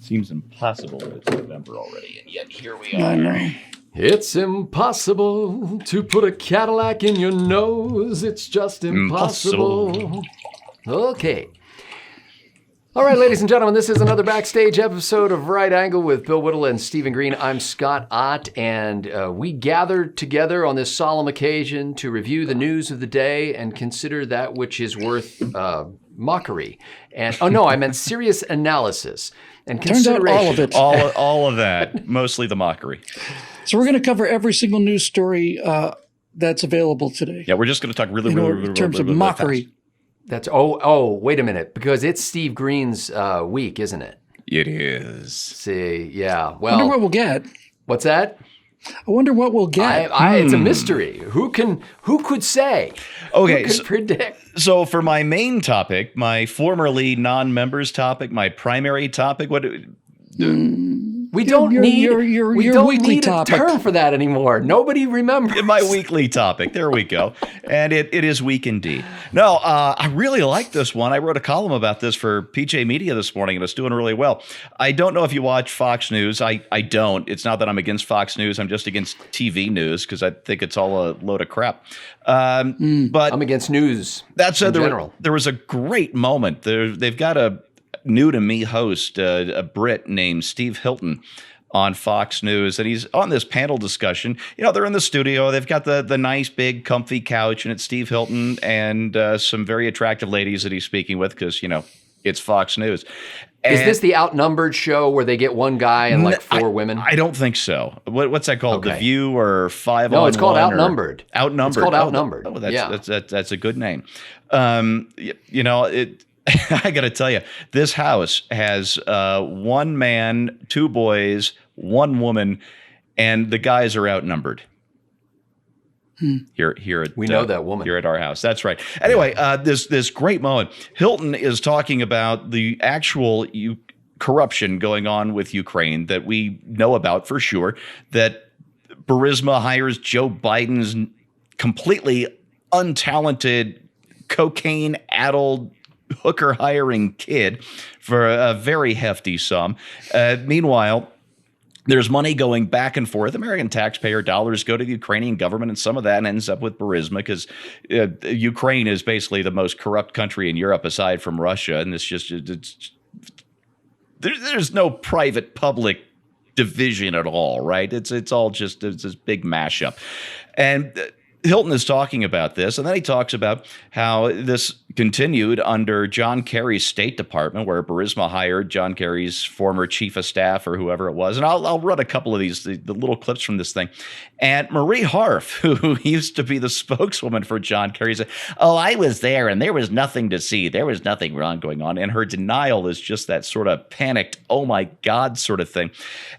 Seems impossible that it's November already, and yet here we I are. know. It's impossible to put a Cadillac in your nose. It's just impossible. Okay. All right, ladies and gentlemen, this is another Backstage episode of Right Angle with Bill Whittle and Stephen Green. I'm Scott Ott, and we gathered together on this solemn occasion to review the news of the day and consider that which is worth mockery. And I meant serious analysis and Turns out consideration. all of it. All of that, mostly the mockery. So we're going to cover every single news story that's available today. Yeah, we're just going to talk really in terms of mockery. fast. That's wait a minute, because it's Steve Green's week, isn't it? It is. See, yeah. I wonder Well, what we'll get. what's that? I wonder what we'll get. It's a mystery. Who could say? Okay, Who could predict? So for my main topic, my formerly non-members topic, my primary topic, We don't need your weekly a topic. term for that anymore. Nobody remembers. my weekly topic. There we go. And it is weak indeed. No, I really like this one. I wrote a column about this for PJ Media this morning, and it's doing really well. I don't know if you watch Fox News. I don't. It's not that I'm against Fox News. I'm just against TV news because I think it's all a load of crap. But I'm against news. that said, in general. there was a great moment. They've got a new to me host, a Brit named Steve Hilton on Fox News, and he's on this panel discussion. You know, they're in the studio. They've got the nice, big, comfy couch, and it's Steve Hilton and some very attractive ladies that he's speaking with because, you know, it's Fox News. Is this the outnumbered show where they get one guy and like four women? I don't think so. What's that called? Okay. The View or 5 No, on it's called 1 or- Outnumbered. Outnumbered. It's called Outnumbered. Oh, Yeah. that's a good name. You know, I got to tell you, this house has one man, two boys, one woman, and the guys are outnumbered. Here at We know that woman. here at our house. That's right. Anyway, this great moment. Hilton is talking about the actual corruption going on with Ukraine that we know about for sure. That Burisma hires Joe Biden's completely untalented, cocaine-addled hooker hiring kid for a very hefty sum. Meanwhile, there's money going back and forth. American taxpayer dollars go to the Ukrainian government, and some of that ends up with Burisma because Ukraine is basically the most corrupt country in Europe aside from Russia. And there's no private-public division at all, right? It's all just this big mashup. And Hilton is talking about this, and then he talks about how this continued under John Kerry's State Department, where Burisma hired John Kerry's former chief of staff or whoever it was. And I'll run a couple of these, the little clips from this thing. And Marie Harf, who used to be the spokeswoman for John Kerry, said, "Oh, I was there, and there was nothing to see. There was nothing wrong going on." And her denial is just that sort of panicked, oh my God sort of thing.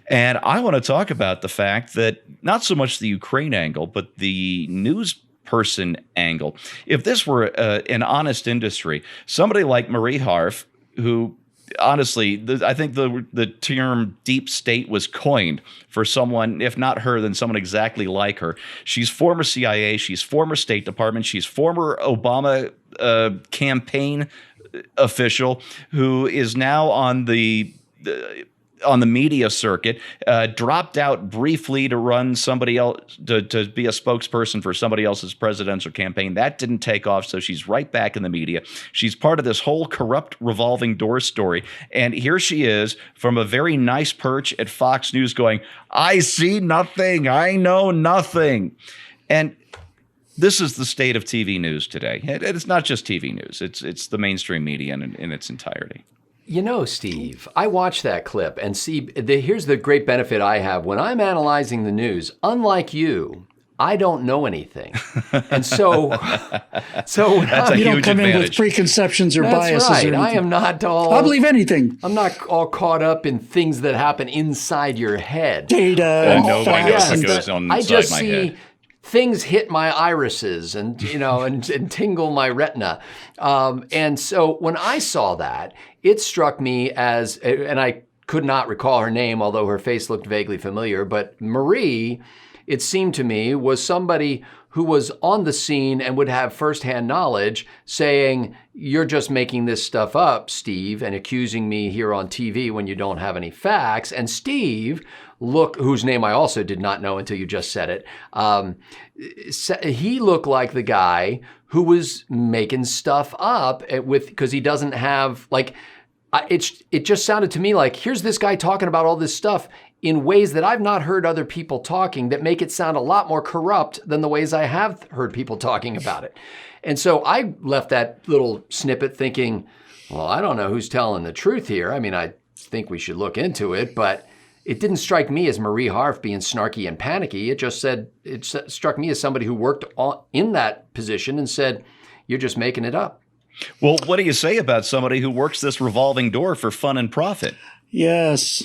And I want to talk about the fact that not so much the Ukraine angle, but the news person angle. If this were an honest industry, somebody like Marie Harf, who honestly, I think the term deep state was coined for someone, if not her, then someone exactly like her. She's former CIA, she's former State Department, she's former Obama campaign official who is now on the media circuit, dropped out briefly to run somebody else, to be a spokesperson for somebody else's presidential campaign. That didn't take off, so she's right back in the media. She's part of this whole corrupt revolving door story. And here she is from a very nice perch at Fox News going, "I see nothing. I know nothing." And this is the state of TV news today. It's not just TV news. It's the mainstream media in its entirety. You know, Steve, I watched that clip and see, here's the great benefit I have. When I'm analyzing the news, unlike you, I don't know anything. And so That's a You don't huge come in with advantage. preconceptions or that's biases right. or I anything. am not all. I'll believe anything. I'm not all caught up in things that happen inside your head. Data and nobody knows facts. what goes on I inside just my see head. things hit my irises and and tingle my retina. And so when I saw that, it struck me as, and I could not recall her name, although her face looked vaguely familiar, but Marie, it seemed to me, was somebody who was on the scene and would have firsthand knowledge saying, you're just making this stuff up, Steve, and accusing me here on TV when you don't have any facts. And Steve, whose name I also did not know until you just said it, he looked like the guy who was making stuff up because he doesn't have, like, it just sounded to me like, here's this guy talking about all this stuff in ways that I've not heard other people talking that make it sound a lot more corrupt than the ways I have heard people talking about it. And so I left that little snippet thinking, well, I don't know who's telling the truth here. I mean, I think we should look into it, but it didn't strike me as Marie Harf being snarky and panicky. It struck me as somebody who worked in that position and said, you're just making it up. Well, what do you say about somebody who works this revolving door for fun and profit? Yes.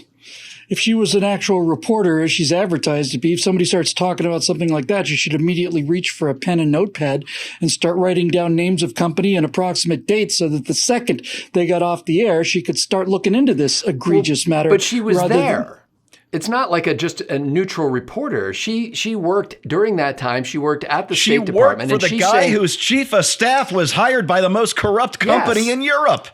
If she was an actual reporter, as she's advertised to be, if somebody starts talking about something like that, she should immediately reach for a pen and notepad and start writing down names of company and approximate dates so that the second they got off the air, she could start looking into this egregious matter. But she was there. It's not like just a neutral reporter. She worked during that time. She worked at the State Department. She worked for the guy whose chief of staff was hired by the most corrupt company in Europe.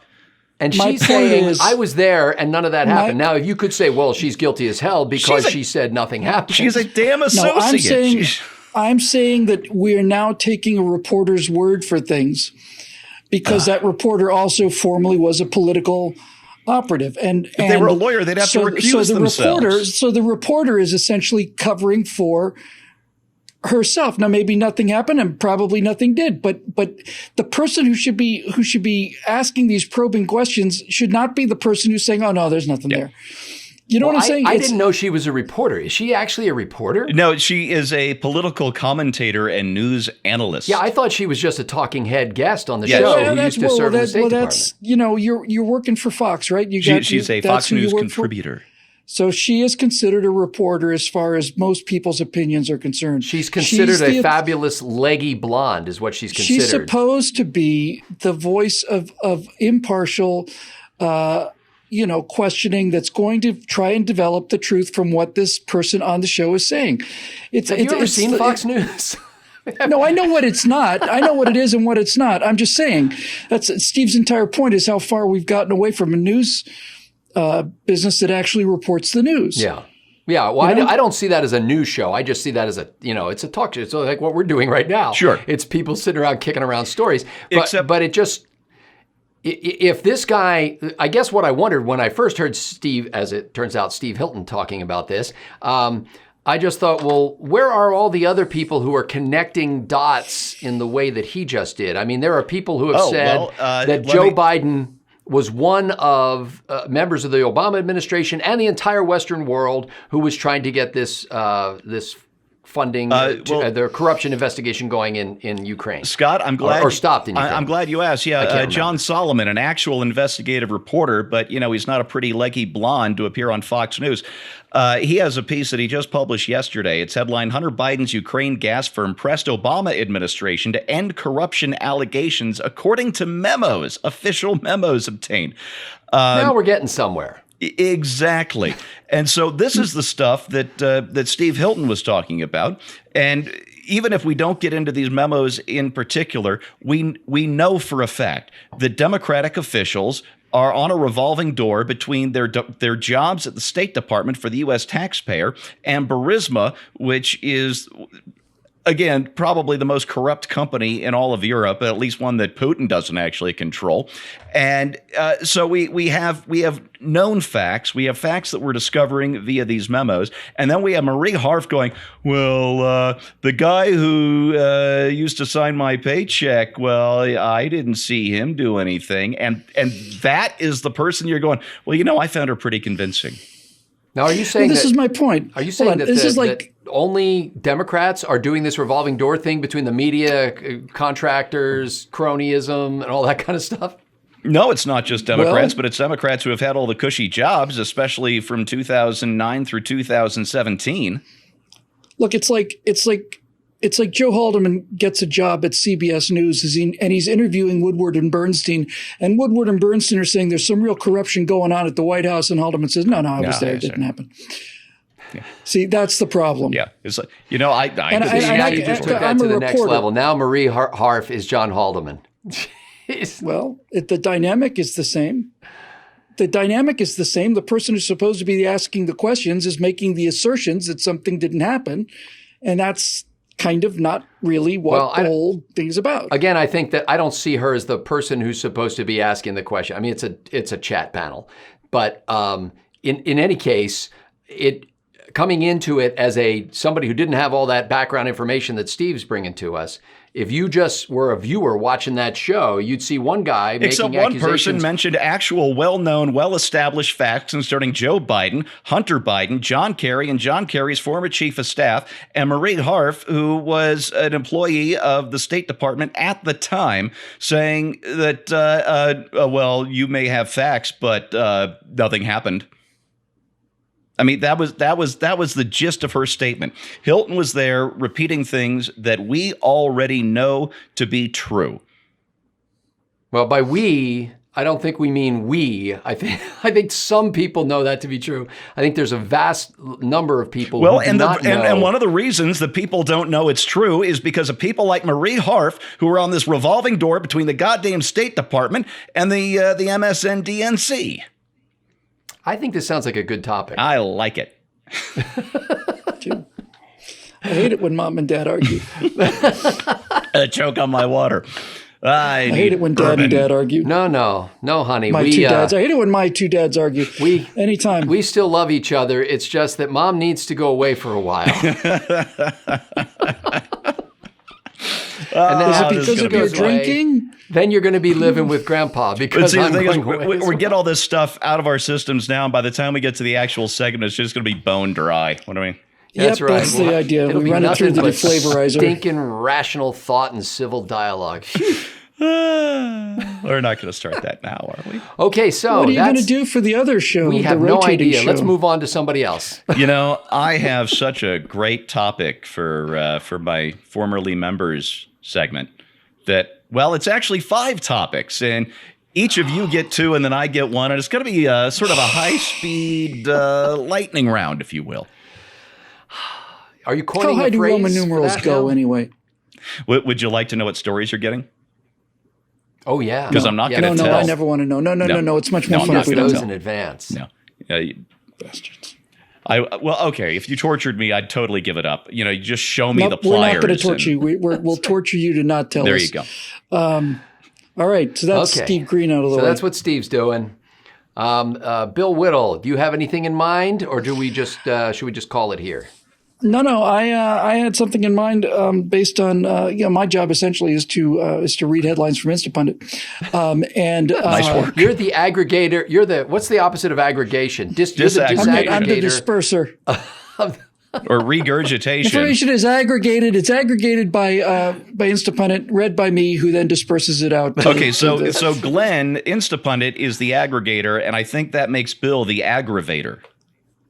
And she's saying, I was there and none of that happened. Now, you could say, well, she's guilty as hell because she said nothing happened. She's a damn associate. No, I'm saying that we are now taking a reporter's word for things because that reporter also formerly was a political operative. And if they were a lawyer, they'd have to recuse themselves. So the reporter is essentially covering for herself. Now, maybe nothing happened and probably nothing did, but the person who should be asking these probing questions should not be the person who's saying, oh, no, there's nothing there. You know what I'm saying? I didn't know she was a reporter. Is she actually a reporter? No, she is a political commentator and news analyst. Yeah, I thought she was just a talking head guest on the show who used to serve in the State Department. You're working for Fox, right? She's a Fox News contributor. So she is considered a reporter as far as most people's opinions are concerned. She's considered a fabulous leggy blonde is what she's considered. She's supposed to be the voice of impartial, questioning that's going to try and develop the truth from what this person on the show is saying. Have you ever seen Fox News? No, I know what it's not. I know what it is and what it's not. I'm just saying that's Steve's entire point is how far we've gotten away from a news business that actually reports the news. Yeah. Yeah. Well, I don't see that as a news show. I just see that as it's a talk show. It's like what we're doing right now. Sure. It's people sitting around kicking around stories. But it just, if this guy, I guess what I wondered when I first heard Steve, as it turns out, Steve Hilton talking about this, I just thought, well, where are all the other people who are connecting dots in the way that he just did? I mean, there are people who have said that Joe Biden was one of members of the Obama administration and the entire Western world who was trying to get this funding, the corruption investigation going in Ukraine. Scott, I'm glad or stopped in Ukraine. I'm glad you asked. Yeah, John Solomon, an actual investigative reporter, but he's not a pretty leggy blonde to appear on Fox News. He has a piece that he just published yesterday. It's headlined, Hunter Biden's Ukraine gas firm pressed Obama administration to end corruption allegations according to memos, official memos obtained. Now we're getting somewhere. Exactly. And so this is the stuff that Steve Hilton was talking about. And even if we don't get into these memos in particular, we know for a fact that Democratic officials are on a revolving door between their jobs at the State Department for the U.S. taxpayer and Burisma, which is, again, probably the most corrupt company in all of Europe, at least one that Putin doesn't actually control. And so we have known facts. We have facts that we're discovering via these memos. And then we have Marie Harf going, well, the guy who used to sign my paycheck, well, I didn't see him do anything. And that is the person you're going, well, I found her pretty convincing. Now, are you saying this is my point? Are you saying that only Democrats are doing this revolving door thing between the media, contractors, cronyism, and all that kind of stuff? No, it's not just Democrats, but it's Democrats who have had all the cushy jobs, especially from 2009 through 2017. Look, it's like Joe Haldeman gets a job at CBS News and he's interviewing Woodward and Bernstein, and Woodward and Bernstein are saying there's some real corruption going on at the White House, and Haldeman says, no, I was there. It didn't happen. See, that's the problem. Yeah. It's like, you know, I And Now you just took that I'm to a the next reporter. level. Now Marie Harf is John Haldeman. Well, the dynamic is the same. The dynamic is the same. The person who's supposed to be asking the questions is making the assertions that something didn't happen. And that's kind of not really what the whole thing's about. Again, I think that I don't see her as the person who's supposed to be asking the question. I mean, it's a chat panel. But in any case, coming into it as somebody who didn't have all that background information that Steve's bringing to us, if you just were a viewer watching that show, you'd see one guy making Except one accusations. person mentioned actual well-known, well-established facts concerning Joe Biden, Hunter Biden, John Kerry, and John Kerry's former chief of staff, and Marie Harf, who was an employee of the State Department at the time, saying that, well, you may have facts, but nothing happened. I mean, that was the gist of her statement. Hilton was there repeating things that we already know to be true. Well, by we, I don't think we mean we. I think some people know that to be true. I think there's a vast number of people who do not know. And one of the reasons that people don't know it's true is because of people like Marie Harf, who are on this revolving door between the goddamn State Department and the MSNDNC. I think this sounds like a good topic. I like it. I hate it when mom and dad argue. A choke on my water. I hate it when dad and dad argue. No, honey. My two dads. I hate it when my two dads argue. Anytime. We still love each other. It's just that mom needs to go away for a while. And then is it because of your drinking? Then you're going to be living with grandpa because I'm going away. We get all this stuff out of our systems now, and by the time we get to the actual segment, it's just going to be bone dry. What do I mean? That's right. That's the idea. We run it through the deflavorizer. Stinking rational thought and civil dialogue. We're not going to start that now, are we? Okay, so what are you going to do for the other show? We have no idea. Let's move on to somebody else. You know, I have such a great topic for my formerly members segment that, well, it's actually 5 topics, and each of you get 2, and then I get 1, and it's going to be sort of a high-speed lightning round, if you will. Are you coining How high do Roman numerals go now? Anyway? Would you like to know what stories you're getting? Oh, yeah. Because I'm not going to tell. No, I never want to know. No. It's much more fun if we don't don't know in advance. No. Bastards. Well, okay. If you tortured me, I'd totally give it up. You know, you just show me the pliers. We're not going to torture you. We'll torture you to not tell us. There you go. All right. So that's Steve Green out of the way. So that's what Steve's doing. Bill Whittle, do you have anything in mind, or do we just should we just call it here? No. I had something in mind based on my job essentially is to read headlines from Instapundit. Nice work. You're the aggregator. What's the opposite of aggregation? You're the disaggregator. I'm the disperser. Or regurgitation. Information is aggregated. It's aggregated by Instapundit, read by me, who then disperses it out. Okay, so Glenn, Instapundit, is the aggregator, and I think that makes Bill the aggravator.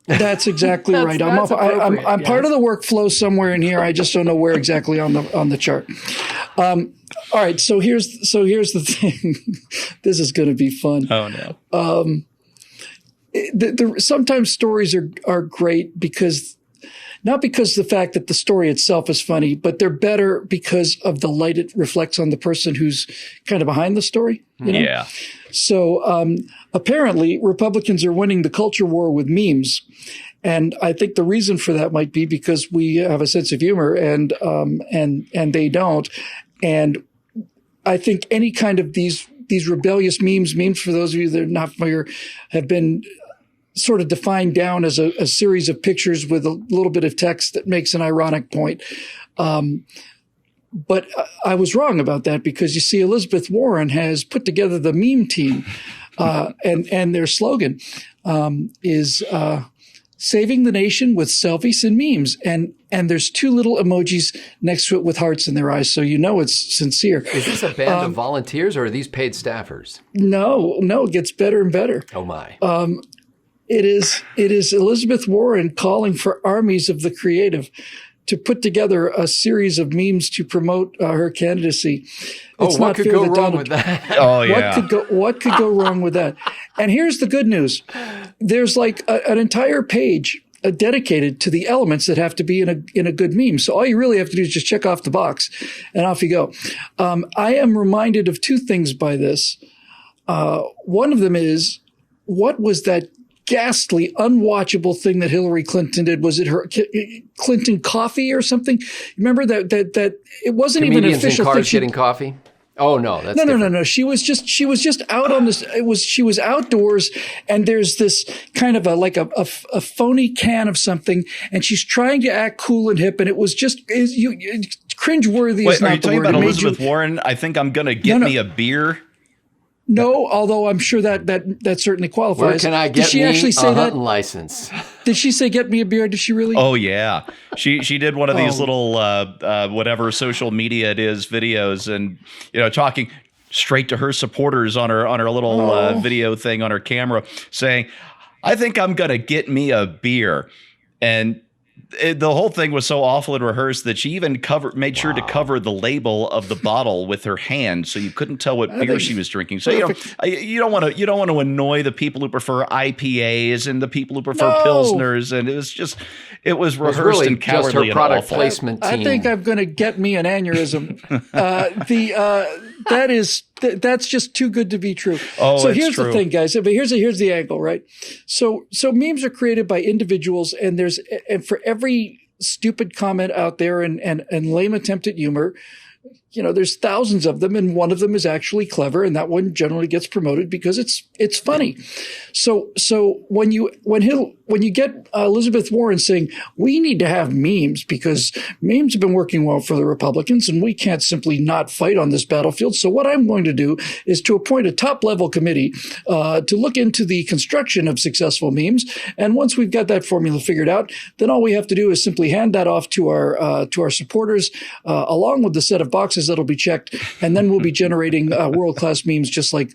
That's exactly right. I'm part of the workflow somewhere in here. I just don't know where exactly on the chart. All right. So here's the thing. This is going to be fun. Oh no. Sometimes stories are great because not because the fact that the story itself is funny, but they're better because of the light it reflects on the person who's kind of behind the story. You know? Yeah. So apparently Republicans are winning the culture war with memes. And I think the reason for that might be because we have a sense of humor and they don't. And I think any kind of these rebellious memes for those of you that are not familiar, have been sort of defined down as a series of pictures with a little bit of text that makes an ironic point. But I was wrong about that because you see, Elizabeth Warren has put together the meme team, and their slogan is saving the nation with selfies and memes. And there's 2 little emojis next to it with hearts in their eyes, so you know it's sincere. Is this a band of volunteers, or are these paid staffers? No, it gets better and better. Oh my! It is Elizabeth Warren calling for armies of the creative to put together a series of memes to promote her candidacy. It's what could go wrong with that? Oh, yeah. What could go wrong with that? And here's the good news. There's like an entire page dedicated to the elements that have to be in a good meme. So all you really have to do is just check off the box, and off you go. I am reminded of two things by this. One of them is, what was that ghastly, unwatchable thing that Hillary Clinton did? Was it her Clinton coffee or something? Remember that it wasn't even an official in cars thing. getting coffee? Oh no, that's no. She was just out on this. She was outdoors, and there's this kind of a phony can of something, and she's trying to act cool and hip, and it was just cringeworthy. Wait, is not are you the talking word. about Elizabeth Warren? I think I'm gonna get me a beer. No, although I'm sure that certainly qualifies. Where can I get did she actually say a that? hunting license? Did she say get me a beer? Did she really? Oh yeah, she did one of these little whatever social media it is videos, and talking straight to her supporters on her little video thing on her camera, saying, "I think I'm gonna get me a beer," and the whole thing was so awful and rehearsed that she even made sure to cover the label of the bottle with her hand, so you couldn't tell what beer she was drinking. So you don't want to annoy the people who prefer IPAs and the people who prefer pilsners, and it was rehearsed really and cowardly just her and product awful. placement team. I think I'm going to get me an aneurysm. That's just too good to be true. Oh, so it's here's true. the thing, guys. But here's the angle, right? So memes are created by individuals, and for every stupid comment out there and lame attempt at humor, there's thousands of them, and one of them is actually clever, and that one generally gets promoted because it's funny. So when you get Elizabeth Warren saying we need to have memes because memes have been working well for the Republicans, and we can't simply not fight on this battlefield. So what I'm going to do is to appoint a top-level committee to look into the construction of successful memes, and once we've got that formula figured out, then all we have to do is simply hand that off to our supporters along with the set of boxes that'll be checked, and then we'll be generating world-class memes just like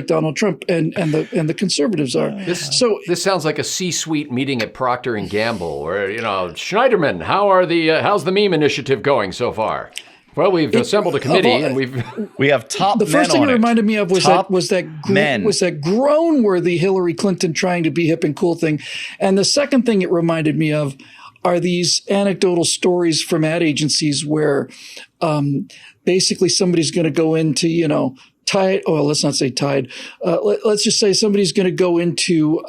Donald Trump and the conservatives are. This sounds like a C-suite meeting at Procter and Gamble, where Schneiderman, how's the meme initiative going so far? Well, we've assembled a committee, and we have top. The first thing it reminded me of was that groan-worthy Hillary Clinton trying to be hip and cool thing, and the second thing it reminded me of are these anecdotal stories from ad agencies where basically somebody's going to go into, Tide. Oh, let's not say Tide. Let's just say somebody's going to go into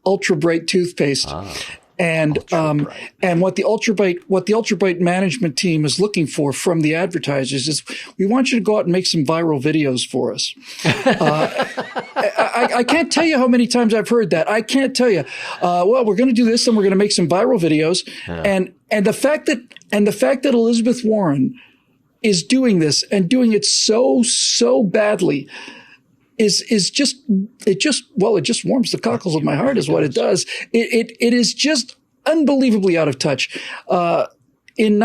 Ultra Bright toothpaste. And what the Ultra Bright management team is looking for from the advertisers is, we want you to go out and make some viral videos for us. I can't tell you how many times I've heard that. I can't tell you. Well, we're going to do this, and we're going to make some viral videos. Yeah. And the fact that Elizabeth Warren is doing this and doing it so badly is just warms the cockles of my heart is what it does. It is just unbelievably out of touch. In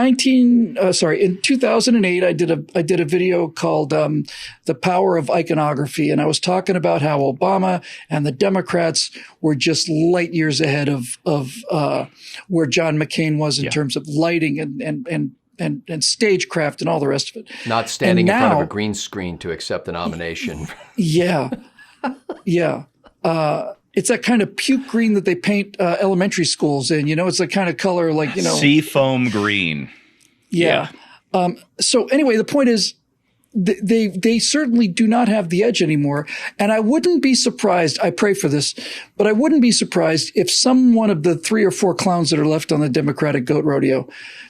2008, I did a video called "The Power of Iconography," and I was talking about how Obama and the Democrats were just light years ahead of where John McCain was in terms of lighting and stagecraft and all the rest of it. Not standing in front of a green screen to accept the nomination. Yeah. It's that kind of puke green that they paint elementary schools in. It's the kind of color seafoam green. Yeah. So anyway, the point is, they certainly do not have the edge anymore. And I wouldn't be surprised, I pray for this, but I wouldn't be surprised if some one of the 3 or 4 clowns that are left on the Democratic goat rodeo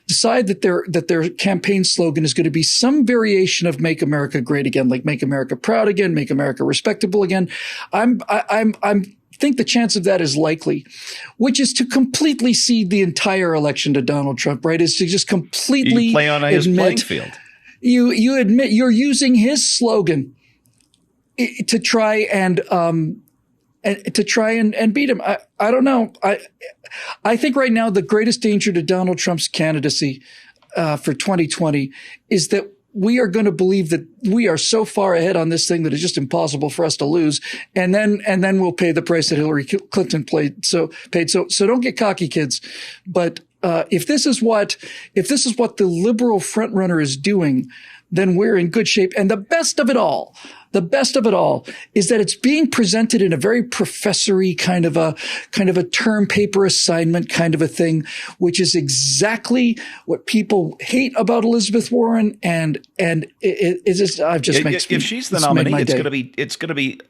decide that their campaign slogan is going to be some variation of "Make America Great Again," like "Make America Proud Again," "Make America Respectable Again." I think the chance of that is likely, which is to completely cede the entire election to Donald Trump, right? Is to just completely you play on his playing field. You admit you're using his slogan to try and beat him. I don't know. I think right now the greatest danger to Donald Trump's candidacy for 2020 is that we are going to believe that we are so far ahead on this thing that it's just impossible for us to lose, and then we'll pay the price that Hillary Clinton paid. So don't get cocky, kids. But if this is what the liberal frontrunner is doing, then we're in good shape. And the best of it all the best of it all is that it's being presented in a very professory kind of a term paper assignment kind of a thing, which is exactly what people hate about Elizabeth Warren. And it is, I've just if she's the nominee, it's going to be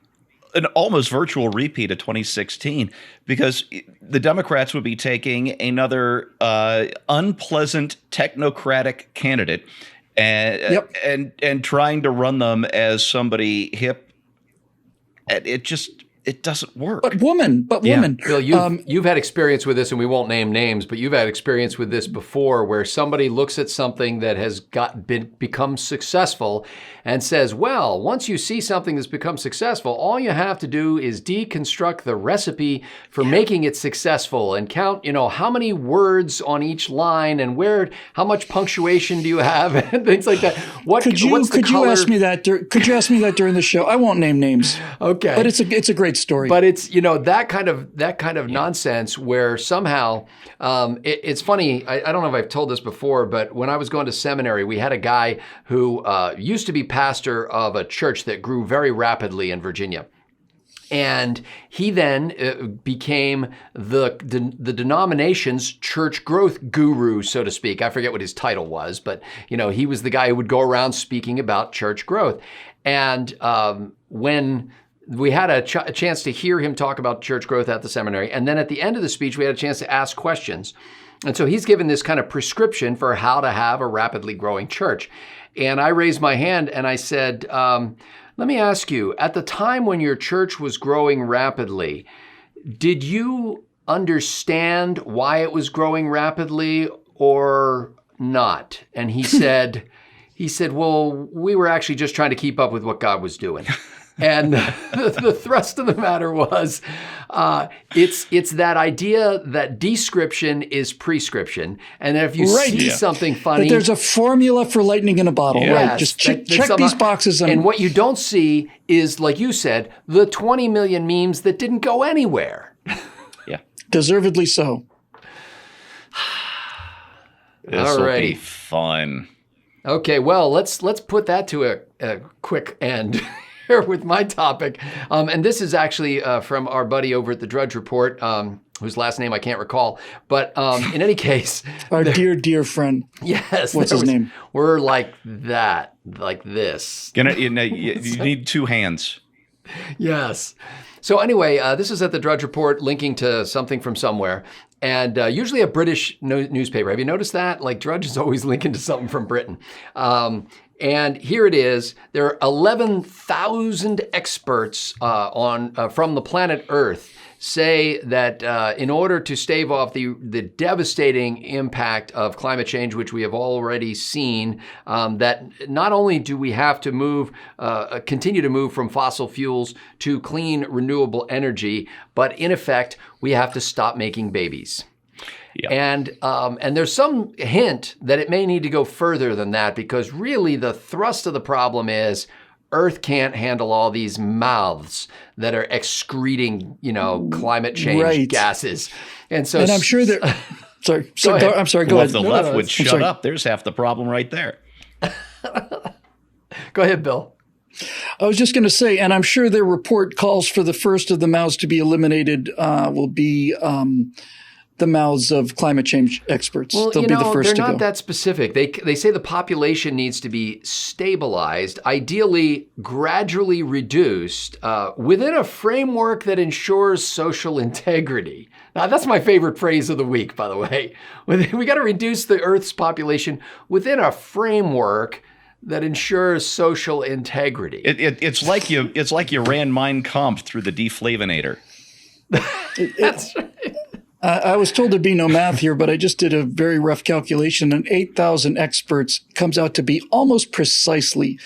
an almost virtual repeat of 2016, because the Democrats would be taking another unpleasant technocratic candidate and trying to run them as somebody hip. It doesn't work. But woman. Bill, you've had experience with this, and we won't name names, but you've had experience with this before, where somebody looks at something that has become successful and says, well, once you see something that's become successful, all you have to do is deconstruct the recipe for making it successful and count, how many words on each line and how much punctuation do you have and things like that. Could you ask me that? Could you ask me that during the show? I won't name names. Okay, but it's a great story. But it's that kind of nonsense where somehow it's funny. I don't know if I've told this before, but when I was going to seminary, we had a guy who used to be pastor of a church that grew very rapidly in Virginia. And he then became the denomination's church growth guru, so to speak. I forget what his title was, but he was the guy who would go around speaking about church growth. And when we had a chance to hear him talk about church growth at the seminary, and then at the end of the speech, we had a chance to ask questions. And so he's given this kind of prescription for how to have a rapidly growing church. And I raised my hand and I said, let me ask you, at the time when your church was growing rapidly, did you understand why it was growing rapidly or not? And he said, well, we were actually just trying to keep up with what God was doing. And the thrust of the matter was, it's that idea that description is prescription, and that if you see something funny, that there's a formula for lightning in a bottle, right? Just check these boxes, and what you don't see is, like you said, the 20 million memes that didn't go anywhere. Yeah, deservedly so. This will be fun. Okay, well, let's put that to a quick end. With my topic. And this is actually from our buddy over at the Drudge Report, whose last name I can't recall. But in any case. Our dear friend. Yes. What's his name? We're like that, like this. You need two hands. Yes. So anyway, this is at the Drudge Report, linking to something from somewhere. And usually a British newspaper. Have you noticed that? Like Drudge is always linking to something from Britain. And here it is. There are 11,000 experts from the planet Earth say that in order to stave off the devastating impact of climate change, which we have already seen, that not only do we have to continue to move from fossil fuels to clean, renewable energy, but in effect, we have to stop making babies. Yeah. And there's some hint that it may need to go further than that, because really the thrust of the problem is Earth can't handle all these mouths that are excreting, climate change gases. And I'm sure that. Sorry. I'm sorry. Go ahead. If the left would shut up, there's half the problem right there. Go ahead, Bill. I was just going to say, and I'm sure their report calls for the first of the mouths to be eliminated will be the mouths of climate change experts. Well, They'll be the first to go. They're not that specific. They say the population needs to be stabilized, ideally gradually reduced, within a framework that ensures social integrity. Now, that's my favorite phrase of the week, by the way. We got to reduce the Earth's population within a framework that ensures social integrity. It's like you ran Mein Kampf through the deflavinator. That's right. I was told there'd be no math here, but I just did a very rough calculation, and 8,000 experts comes out to be almost precisely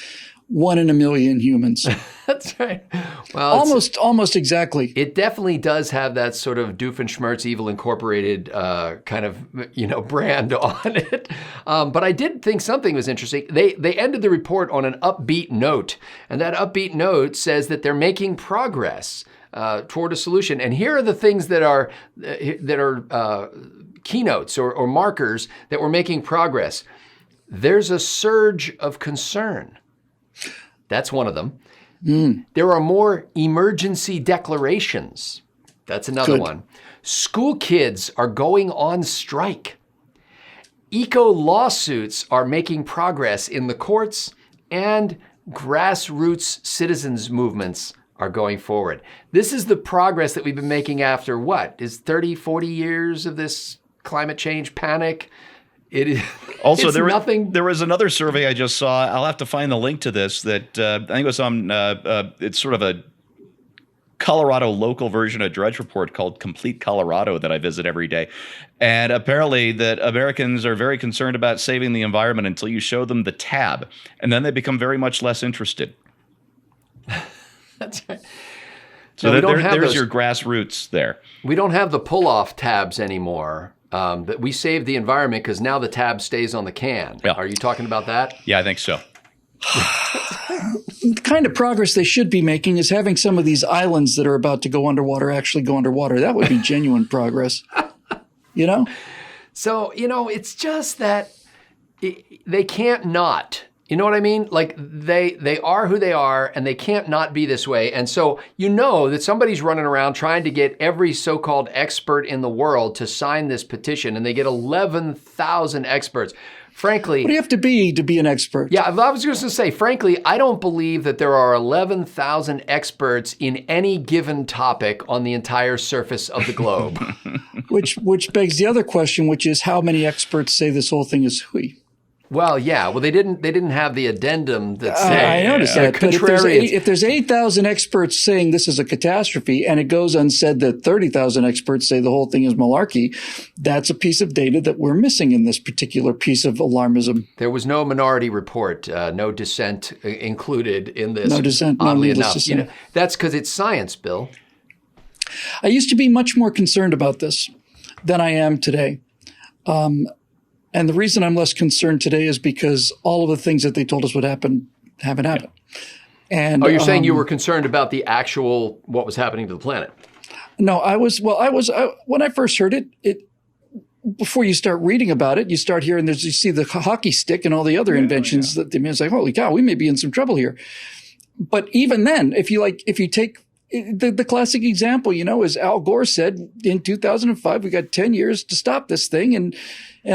1 in a million humans. That's right. Well, almost exactly. It definitely does have that sort of Doofenshmirtz Evil Incorporated kind of brand on it. But I did think something was interesting. They ended the report on an upbeat note, and that upbeat note says that they're making progress toward a solution. And here are the things that are keynotes or markers that we're making progress. There's a surge of concern. That's one of them. There are more emergency declarations. That's another one. School kids are going on strike. Eco lawsuits are making progress in the courts, and grassroots citizens movements are going forward. This is the progress that we've been making after what? Is 30, 40 years of this climate change panic? It is also there was another survey I just saw. I'll have to find the link to this that I think it was on it's sort of a Colorado local version of Drudge Report called Complete Colorado that I visit every day. And apparently that Americans are very concerned about saving the environment until you show them the tab. And then they become very much less interested. That's right. So there's your grassroots there. We don't have the pull-off tabs anymore. But we saved the environment because now the tab stays on the can. Yeah. Are you talking about that? Yeah, I think so. The kind of progress they should be making is having some of these islands that are about to go underwater actually go underwater. That would be genuine progress. You know? So, it's just that they can't not. You know what I mean? Like they are who they are, and they can't not be this way. And so that somebody's running around trying to get every so-called expert in the world to sign this petition, and they get 11,000 experts. Frankly, what do you have to be an expert? Yeah, I was just going to say, frankly, I don't believe that there are 11,000 experts in any given topic on the entire surface of the globe. Which begs the other question, which is how many experts say this whole thing is hooey? Well, yeah. Well, they didn't have the addendum that said. I noticed that. But if there's 8,000 experts saying this is a catastrophe, and it goes unsaid that 30,000 experts say the whole thing is malarkey, that's a piece of data that we're missing in this particular piece of alarmism. There was no minority report, no dissent included in this. No dissent. Oddly no enough, that's because it's science, Bill. I used to be much more concerned about this than I am today. And the reason I'm less concerned today is because all of the things that they told us would happen haven't happened. And you're saying you were concerned about the actual what was happening to the planet? No, I was when I first heard it before you start reading about it, you start hearing you see the hockey stick and all the other inventions that the man's like, holy cow, we may be in some trouble here. But even then, if you take the classic example, is Al Gore said in 2005, we got 10 years to stop this thing. And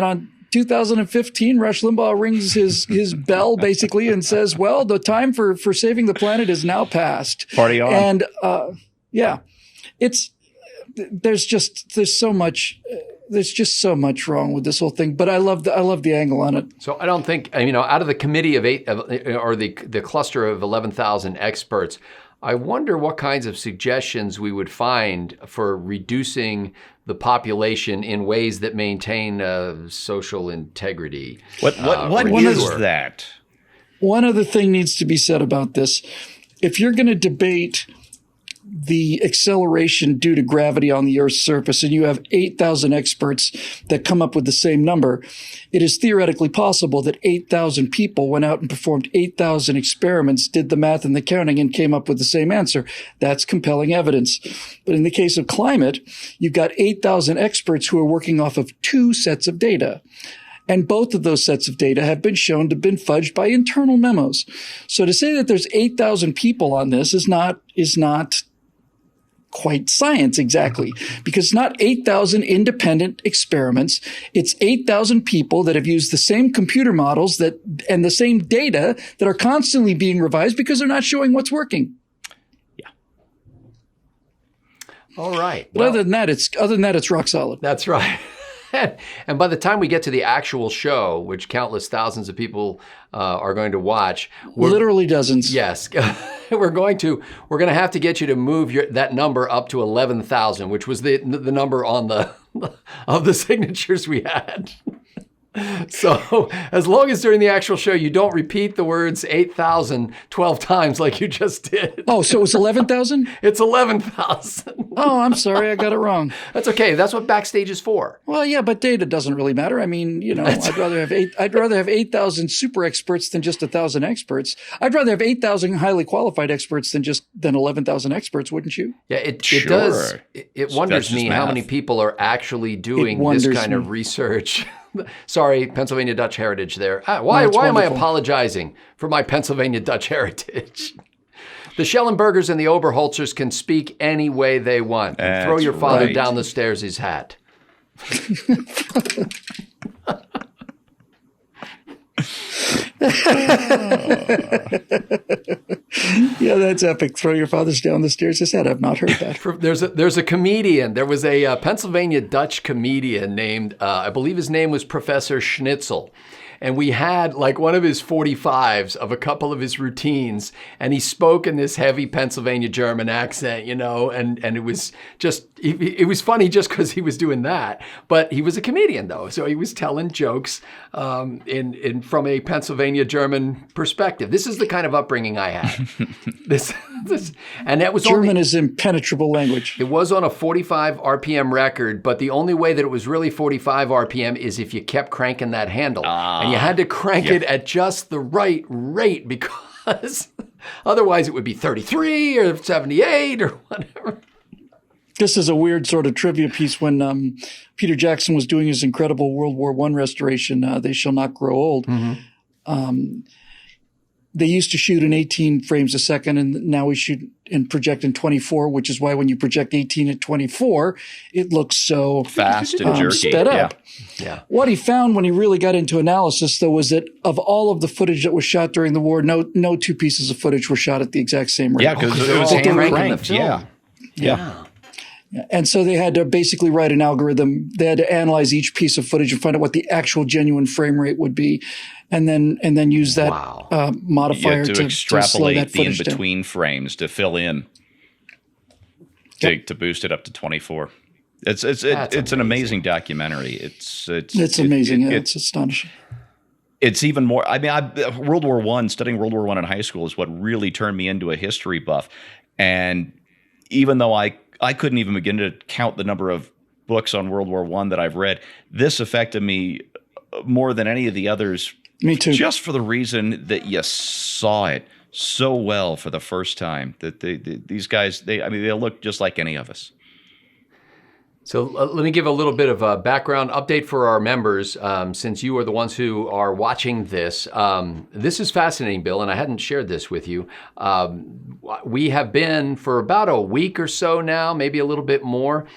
on 2015, Rush Limbaugh rings his bell basically and says, well, the time for saving the planet is now past. Party on. And there's so much wrong with this whole thing. But I love the angle on it. So I don't think, out of the committee of eight, or the cluster of 11,000 experts, I wonder what kinds of suggestions we would find for reducing the population in ways that maintain social integrity. What is that? One other thing needs to be said about this. If you're going to debate the acceleration due to gravity on the Earth's surface, and you have 8,000 experts that come up with the same number, it is theoretically possible that 8,000 people went out and performed 8,000 experiments, did the math and the counting, and came up with the same answer. That's compelling evidence. But in the case of climate, you've got 8,000 experts who are working off of two sets of data. And both of those sets of data have been shown to have been fudged by internal memos. So to say that there's 8,000 people on this is not quite science exactly, because it's not 8,000 independent experiments. It's 8,000 people that have used the same computer models and the same data that are constantly being revised because they're not showing what's working. Yeah. All right. But other than that, it's rock solid. That's right. And by the time we get to the actual show, which countless thousands of people are going to watch, literally dozens. Yes, we're going to have to get you to move that number up to 11,000, which was the number on of the signatures we had. So as long as during the actual show you don't repeat the words 8,000 12 times like you just did. Oh, so it's 11,000? It's 11,000. Oh, I'm sorry. I got it wrong. That's okay. That's what Backstage is for. Well, yeah, but data doesn't really matter. I mean, I'd rather have 8,000 super experts than just 1,000 experts. I'd rather have 8,000 highly qualified experts than 11,000 experts, wouldn't you? Yeah, it Sure. does. It wonders me how math. many people are actually doing this kind of research. Sorry, Pennsylvania Dutch heritage there. Why am I apologizing for my Pennsylvania Dutch heritage? The Schellenbergers and the Oberholzers can speak any way they want. Throw your father down the stairs his hat. Yeah, that's epic. Throw your fathers down the stairs his hat. I've not heard that. There's a comedian. There was a Pennsylvania Dutch comedian named, I believe his name was Professor Schnitzel. And we had like one of his 45s of a couple of his routines, and he spoke in this heavy Pennsylvania German accent, and it was just, it was funny just because he was doing that. But he was a comedian though, so he was telling jokes in from a Pennsylvania German perspective. This is the kind of upbringing I had. this, and that was German is impenetrable language. It was on a 45 RPM record, but the only way that it was really 45 RPM is if you kept cranking that handle. And you had to crank it at just the right rate because otherwise it would be 33 or 78 or whatever. This is a weird sort of trivia piece. When Peter Jackson was doing his incredible World War I restoration, They Shall Not Grow Old, they used to shoot in 18 frames a second, and now we shoot and project in 24, which is why when you project 18 at 24, it looks so fast and jerky. Sped up. Yeah. What he found when he really got into analysis, though, was that of all of the footage that was shot during the war, no two pieces of footage were shot at the exact same rate. Yeah, because it was hand cranked. Yeah. And so they had to basically write an algorithm. They had to analyze each piece of footage and find out what the actual genuine frame rate would be, and then use that modifier to extrapolate the in-between frames to fill in to boost it up to 24. It's an amazing documentary. It's amazing. It's astonishing. It's even more. I mean, World War I, studying World War I in high school is what really turned me into a history buff. And even though I couldn't even begin to count the number of books on World War I that I've read, this affected me more than any of the others. Me too. Just for the reason that you saw it so well for the first time. That these guys, they look just like any of us. So let me give a little bit of a background update for our members, since you are the ones who are watching this. This is fascinating, Bill, and I hadn't shared this with you. We have been, for about a week or so now, maybe a little bit more,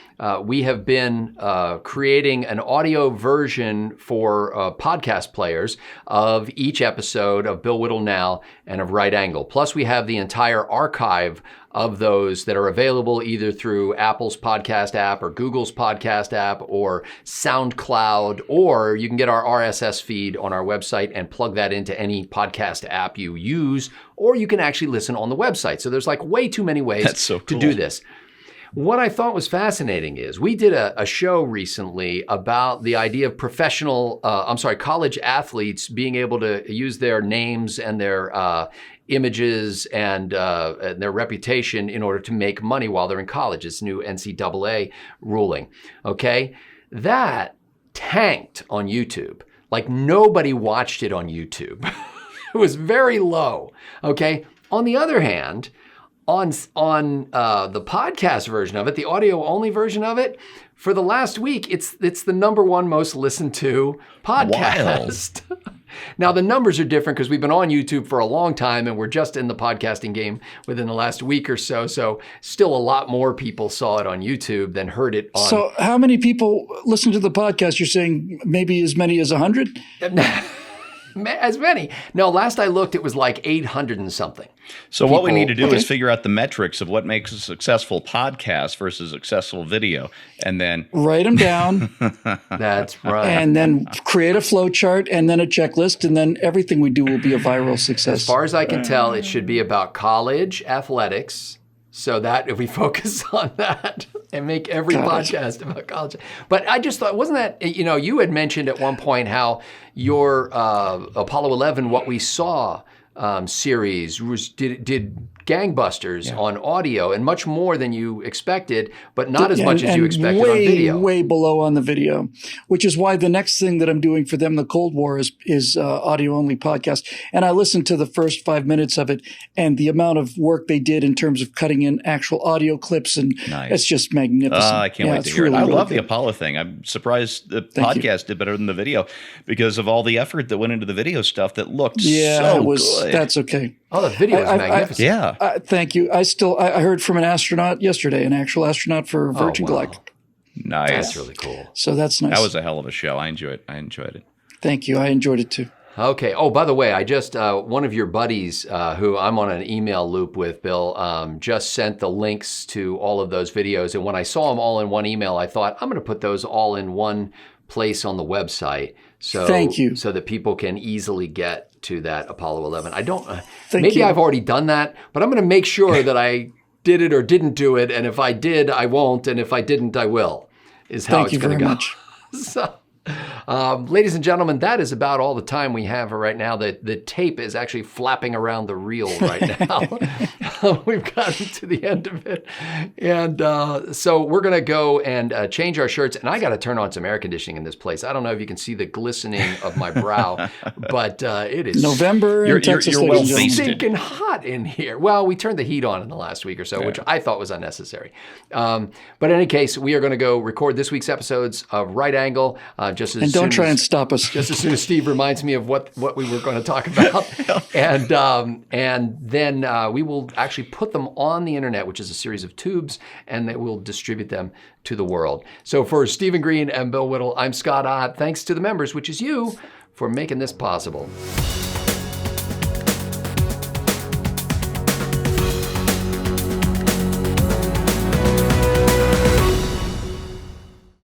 we have been creating an audio version for podcast players of each episode of Bill Whittle Now and of Right Angle. Plus, we have the entire archive of those that are available either through Apple's podcast app or Google's podcast app or SoundCloud, or you can get our RSS feed on our website and plug that into any podcast app you use, or you can actually listen on the website. So there's like way too many ways to do this. What I thought was fascinating is we did a show recently about the idea of college athletes being able to use their names and their images and their reputation in order to make money while they're in college. It's new NCAA ruling. Okay, that tanked on YouTube. Like nobody watched it on YouTube. It was very low. Okay. On the other hand, on the podcast version of it, the audio only version of it, for the last week, it's the number one most listened to podcast. Now, the numbers are different because we've been on YouTube for a long time and we're just in the podcasting game within the last week or so. So still a lot more people saw it on YouTube than heard it on. So how many people listen to the podcast? You're saying maybe as many as 100? As many. No, last I looked, it was like 800 and something. So what we need to do is figure out the metrics of what makes a successful podcast versus successful video, and then write them down. That's right. And then create a flow chart and then a checklist, and then everything we do will be a viral success. As far as I can tell, it should be about college athletics, so that if we focus on that and make every podcast about college. But I just thought, wasn't that, you had mentioned at one point how your Apollo 11, What We Saw series did gangbusters on audio and much more than you expected, but not as much as you expected on video. Way below on the video, which is why the next thing that I'm doing for them, the Cold War, is audio only podcast. And I listened to the first 5 minutes of it, and the amount of work they did in terms of cutting in actual audio clips, and it's just magnificent. I can't wait to hear it. I love the Apollo thing. I'm surprised the podcast did better than the video because of all the effort that went into the video stuff that looked so good. That's okay. Oh, the video is magnificent. Yeah. Thank you. I heard from an astronaut yesterday, an actual astronaut for Virgin Galactic. Nice. That's really cool. So that's nice. That was a hell of a show. I enjoyed it. Thank you. I enjoyed it too. Okay. Oh, by the way, I just, one of your buddies who I'm on an email loop with, Bill, just sent the links to all of those videos. And when I saw them all in one email, I thought, I'm going to put those all in one place on the website. So, thank you. So that people can easily get to that Apollo 11. I don't, Thank you. I've already done that, but I'm going to make sure that I did it or didn't do it. And if I did, I won't. And if I didn't, I will, is how it's going to go. So, ladies and gentlemen, that is about all the time we have for right now. The tape is actually flapping around the reel right now. We've gotten to the end of it. And so we're going to go and change our shirts. And I got to turn on some air conditioning in this place. I don't know if you can see the glistening of my brow, but it is November in Texas. You're well feasted. stinking hot in here. Well, we turned the heat on in the last week or so, which I thought was unnecessary. But in any case, we are going to go record this week's episodes of Right Angle. And don't try and stop us. Just as soon as Steve reminds me of what we were going to talk about. And then we will actually put them on the internet, which is a series of tubes, and they will distribute them to the world. So for Stephen Green and Bill Whittle, I'm Scott Ott. Thanks to the members, which is you, for making this possible.